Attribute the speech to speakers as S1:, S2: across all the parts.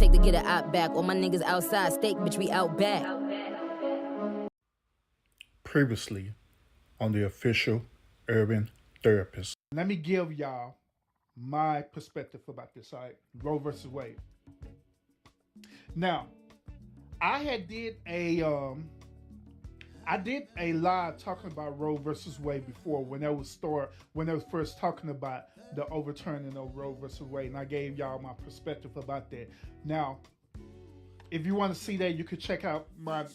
S1: take to get a op back. All my niggas outside, steak, bitch, we out back.
S2: Previously on the official Urban Therapist.
S3: Let me give y'all my perspective about this, all right? Roe versus Wade. Now, I did a live talking about Roe versus Wade before when they was first talking about the overturning of Roe versus Wade, and I gave y'all my perspective about that. Now, if you want to see that, you could check out my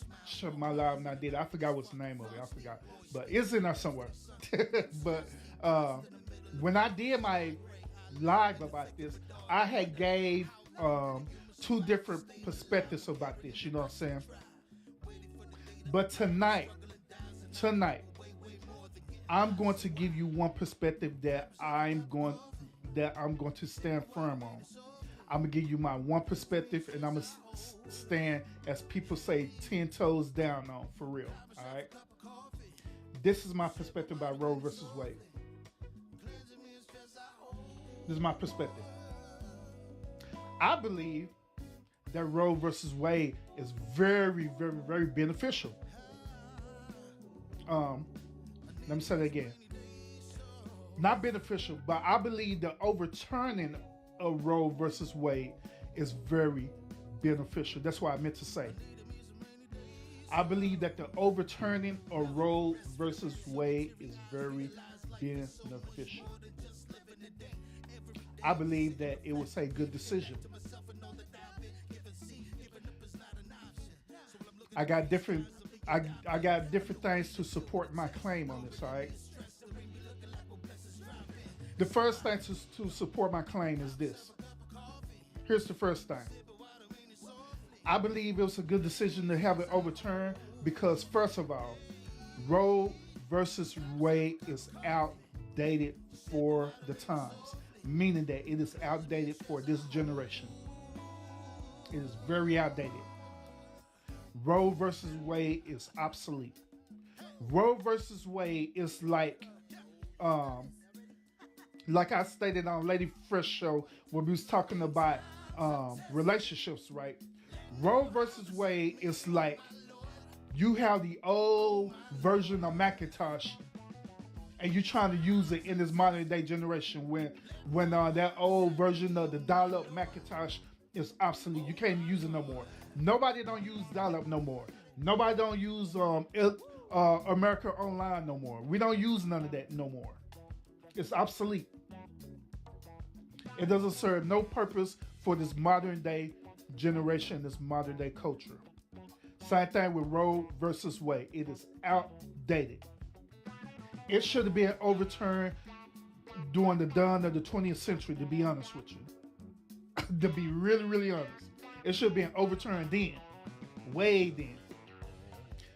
S3: live and I did. I forgot what's the name of it. I forgot, but it's in there somewhere. But when I did my live about this, I had gave two different perspectives about this. You know what I'm saying? But tonight, I'm going to give you one perspective that I'm going to stand firm on. I'm gonna give you my one perspective, and I'm gonna stand, as people say, 10 toes down on, for real. All right. This is my perspective about Roe versus Wade. This is my perspective. I believe that Roe versus Wade is very, very, very beneficial. Let me say that again. Not beneficial, but I believe the overturning of Roe versus Wade is very beneficial. That's what I meant to say. I believe that the overturning of Roe versus Wade is very beneficial. I believe that it was a good decision. I got different things to support my claim on this, all right? The first thing to support my claim is this. Here's the first thing. I believe it was a good decision to have it overturned because, first of all, Roe versus Wade is outdated for the times, meaning that it is outdated for this generation. It is very outdated. Roe versus Wade is obsolete. Roe versus Wade is like I stated on Lady Fresh show when we was talking about relationships, right? Roe versus Wade is like you have the old version of Macintosh and you're trying to use it in this modern day generation when that old version of the dial-up Macintosh is obsolete. You can't use it no more. Nobody don't use dial-up no more. Nobody don't use America Online no more. We don't use none of that no more. It's obsolete. It doesn't serve no purpose for this modern day generation, this modern day culture. Same thing with Roe versus Wade. It is outdated. It should have been overturned during the dawn of the 20th century, to be honest with you. To be really, really honest. It should have been overturned then. Way then.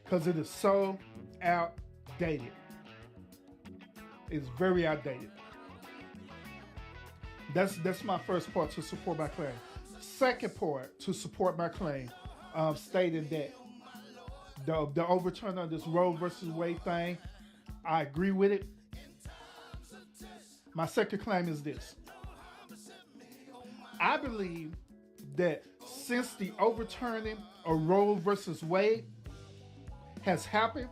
S3: Because it is so outdated. It's very outdated. That's my first part to support my claim. Second part to support my claim, stating that the overturn of this Roe versus Wade thing, I agree with it. My second claim is this. I believe that since the overturning of Roe versus Wade has happened,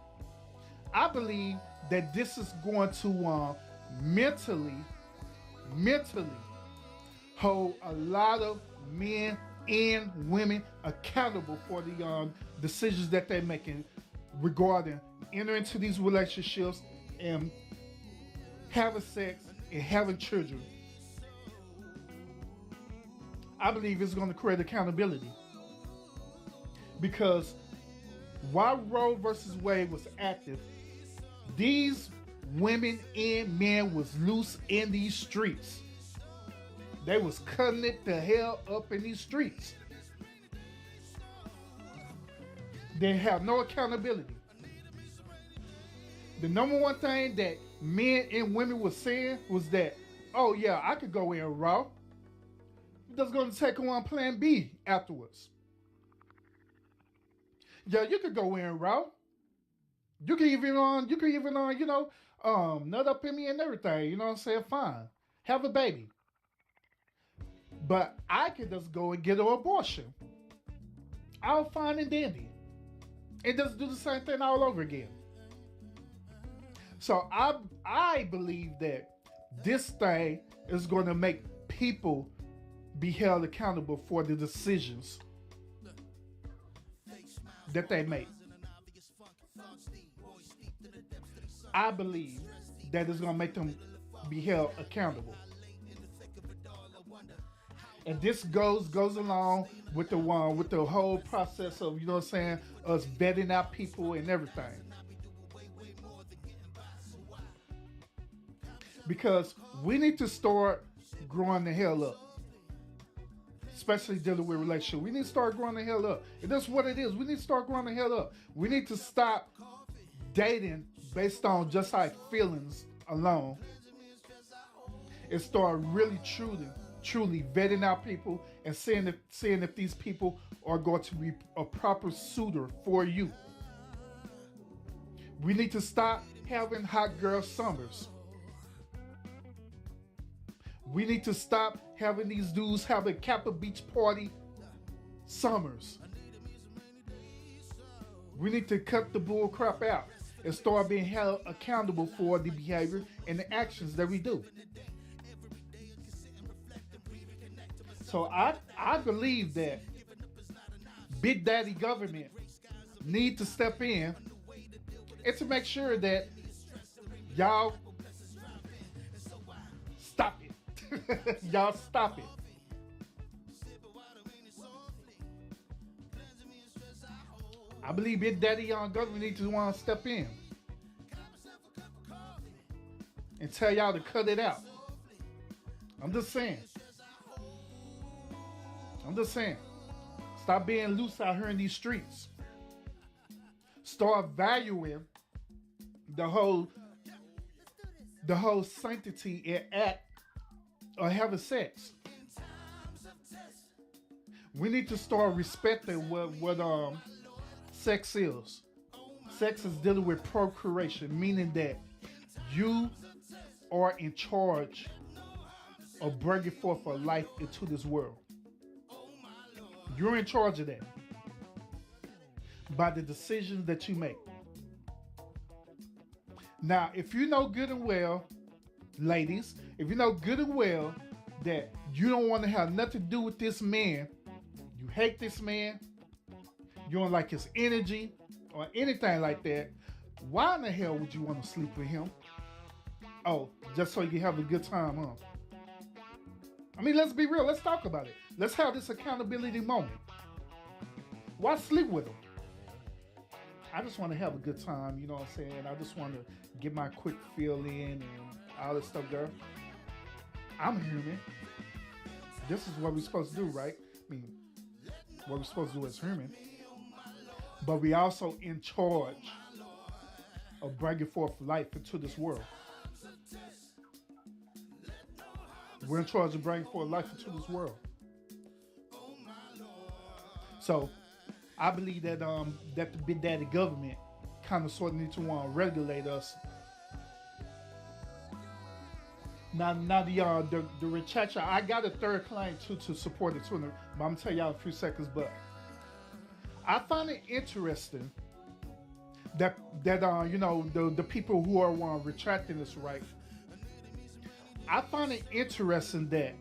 S3: I believe that this is going to mentally hold a lot of men and women accountable for the decisions that they're making regarding entering into these relationships and having sex and having children. I believe it's going to create accountability because while Roe versus Wade was active, these women and men was loose in these streets. They was cutting it the hell up in these streets. They have no accountability. The number one thing that men and women was saying was that, oh yeah, I could go in raw. I'm just going to take on plan B afterwards. Yeah, you could go in raw. You can even nut up in me and everything. You know what I'm saying? Fine. Have a baby. But I could just go and get an abortion. I'll fine and dandy. And just do the same thing all over again. So I believe that this thing is going to make people be held accountable for the decisions that they make. I believe that it's going to make them be held accountable. And this goes along with the whole process of, you know what I'm saying, us vetting out people and everything. Because we need to start growing the hell up. Especially dealing with relationships. We need to start growing the hell up. And that's what it is. We need to start growing the hell up. We need to stop dating based on just like feelings alone. And start really truly vetting out people and seeing if these people are going to be a proper suitor for you. We need to stop having hot girl summers. We need to stop having these dudes having Kappa Beach party summers. We need to cut the bull crap out and start being held accountable for the behavior and the actions that we do. So I believe that Big Daddy government need to step in and to make sure that y'all stop it. Y'all stop it. I believe Big Daddy government needs to step in and tell y'all to cut it out. I'm just saying. Stop being loose out here in these streets. Start valuing the whole sanctity and act of having sex. We need to start respecting what sex is. Sex is dealing with procreation, meaning that you are in charge of bringing forth a life into this world. You're in charge of that by the decisions that you make. Now, if you know good and well, ladies, if you know good and well that you don't want to have nothing to do with this man, you hate this man, you don't like his energy or anything like that, why in the hell would you want to sleep with him? Oh, just so you can have a good time, huh? I mean, let's be real. Let's talk about it. Let's have this accountability moment. Why sleep with him? I just want to have a good time, you know what I'm saying? I just want to get my quick fill in and all this stuff, girl. I'm human. This is what we're supposed to do, right? I mean, what we're supposed to do as human. But we also in charge of bringing forth life into this world. We're in charge of bringing forth life into this world. So, I believe that that the Big Daddy government kind of sort of need to want to regulate us. Now the rechacha, I got a third claim to support it too, but I'm gonna tell y'all in a few seconds. But I find it interesting that you know, the people who are retracting this right. I find it interesting that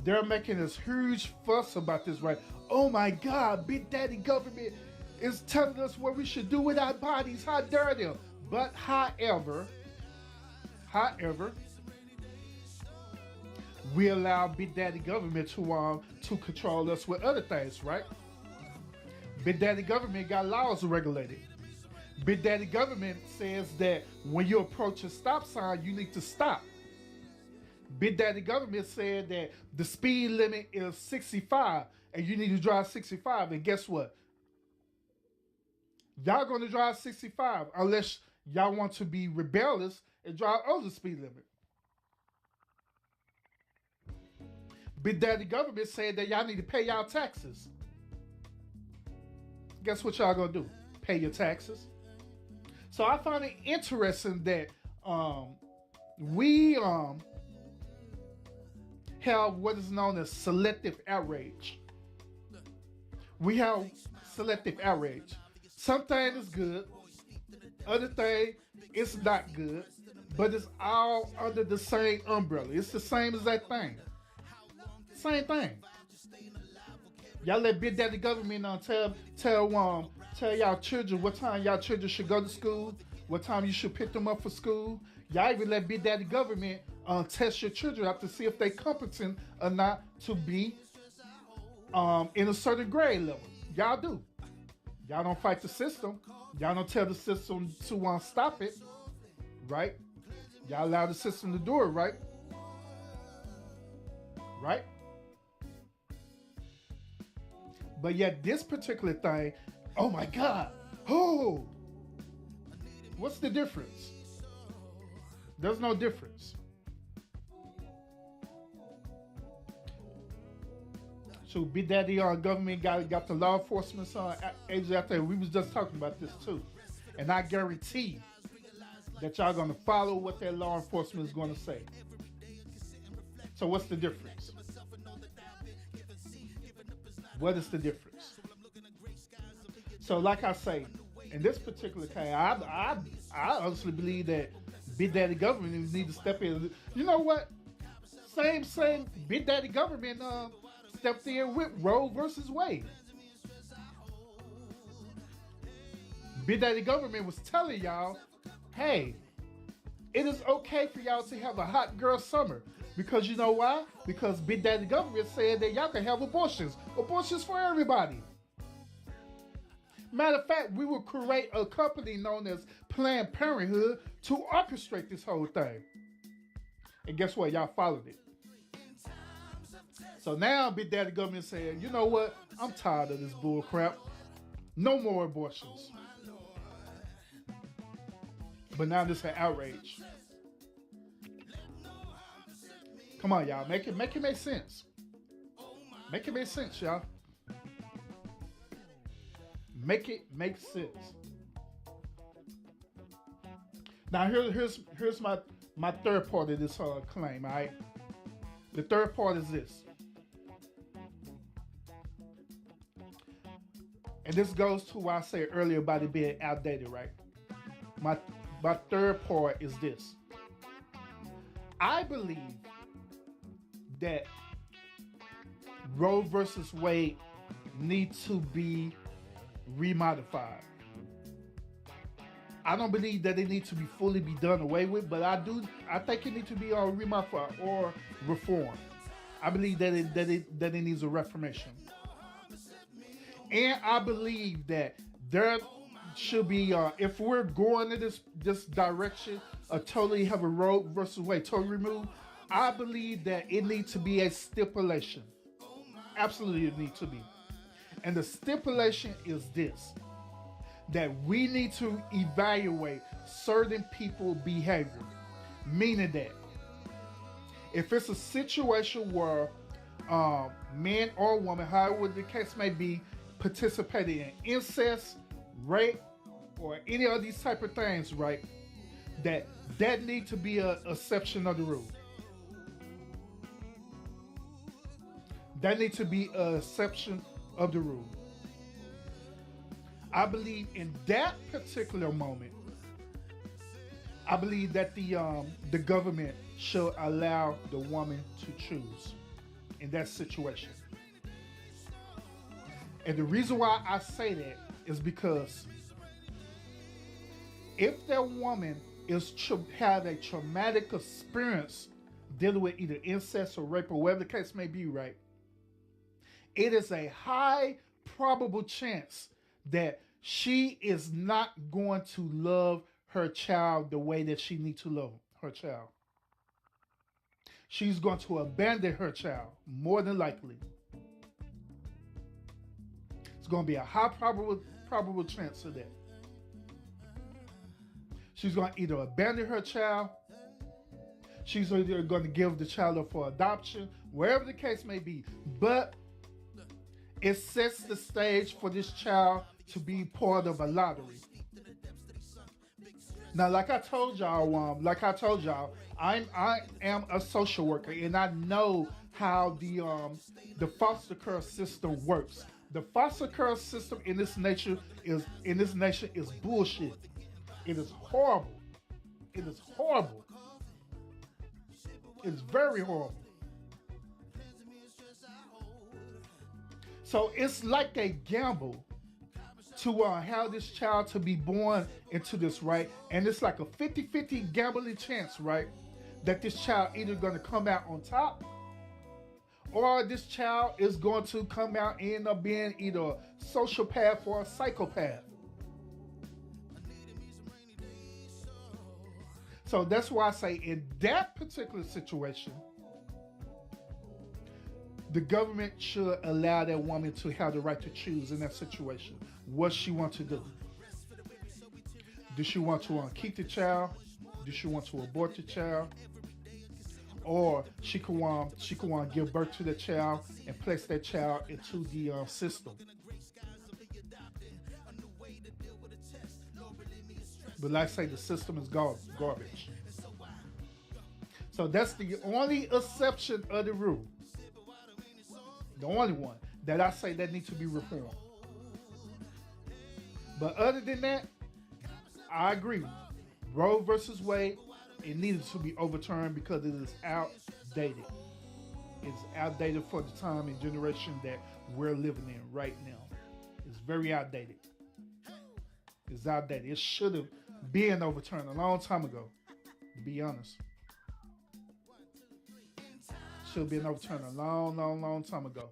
S3: they're making this huge fuss about this, right? Oh my God, Big Daddy government is telling us what we should do with our bodies. How dare them? But however, we allow Big Daddy government to control us with other things, right? Big Daddy government got laws to regulate it. Big Daddy government says that when you approach a stop sign, you need to stop. Big Daddy government said that the speed limit is 65 and you need to drive 65. And guess what? Y'all going to drive 65 unless y'all want to be rebellious and drive over the speed limit. Big Daddy government said that y'all need to pay y'all taxes. Guess what y'all going to do? Pay your taxes. So I find it interesting that we have what is known as selective outrage. We have selective outrage. Something is good, other thing it's not good, but it's all under the same umbrella. It's the same exact thing. Same thing. Y'all let Big Daddy government tell y'all children what time y'all children should go to school, what time you should pick them up for school. Y'all even let Big Daddy government test your children out to see if they competent or not to be in a certain grade level. Y'all do. Y'all don't fight the system. Y'all don't tell the system to stop it, right? Y'all allow the system to do it, right? Right? But yet this particular thing, oh my God, oh, what's the difference? There's no difference. So Big Daddy government got the law enforcement agents out there. We was just talking about this too. And I guarantee that y'all gonna follow what that law enforcement is gonna say. So what's the difference? What is the difference? So like I say, in this particular case, I honestly believe that Big Daddy government need to step in. You know what? Same Big Daddy government stepped in with Roe versus Wade. Big Daddy government was telling y'all, hey, it is okay for y'all to have a hot girl summer. Because you know why? Because Big Daddy government said that y'all can have abortions. Abortions for everybody. Matter of fact, we will create a company known as Planned Parenthood to orchestrate this whole thing. And guess what? Y'all followed it. So now Big Daddy government saying, you know what? I'm tired of this bull crap. No more abortions. But now this is an outrage. Come on, y'all. Make it make sense. Make it make sense, y'all. Make it make sense. Now here's my third part of this claim, all right? The third part is this. And this goes to what I said earlier about it being outdated, right? My third part is this. I believe that Roe versus Wade needs to be remodified. I don't believe that it needs to be fully done away with, but I think it needs to be remodified or reformed. I believe that it needs a reformation. And I believe that there should be, if we're going in this direction of totally have a Roe versus Wade totally removed, I believe that it needs to be a stipulation. Absolutely it needs to be. And the stipulation is this, that we need to evaluate certain people's behavior. Meaning that if it's a situation where man or woman, however the case may be, participating in incest, rape, or any of these type of things, right, that need to be an exception of the rule. That needs to be an exception of the rule. I believe in that particular moment, I believe that the government should allow the woman to choose in that situation. And the reason why I say that is because if that woman have a traumatic experience dealing with either incest or rape or whatever the case may be, right, it is a high probable chance that she is not going to love her child the way that she needs to love her child. She's going to abandon her child, more than likely. It's going to be a high probable chance of that. She's going to either abandon her child, she's either going to give the child up for adoption, wherever the case may be. But it sets the stage for this child to be part of a lottery. Now, like I told y'all, I am a social worker, and I know how the foster care system works. The foster care system in this nation is bullshit. It is horrible. It is horrible. It's very horrible. So it's like a gamble to have this child to be born into this, right? And it's like a 50-50 gambling chance, right? That this child either going to come out on top, or this child is going to come out and end up being either a sociopath or a psychopath. So that's why I say in that particular situation, the government should allow that woman to have the right to choose in that situation what she wants to do. Does she want to keep the child? Does she want to abort the child? Or she can want to give birth to the child and place that child into the system. But like I say, the system is garbage. So that's the only exception of the rule. The only one that I say that needs to be reformed. But other than that, I agree. Roe versus Wade, it needed to be overturned because it is outdated. It's outdated for the time and generation that we're living in right now. It's very outdated. It's outdated. It should have been overturned a long time ago, to be honest. Should have been overturned a long time ago.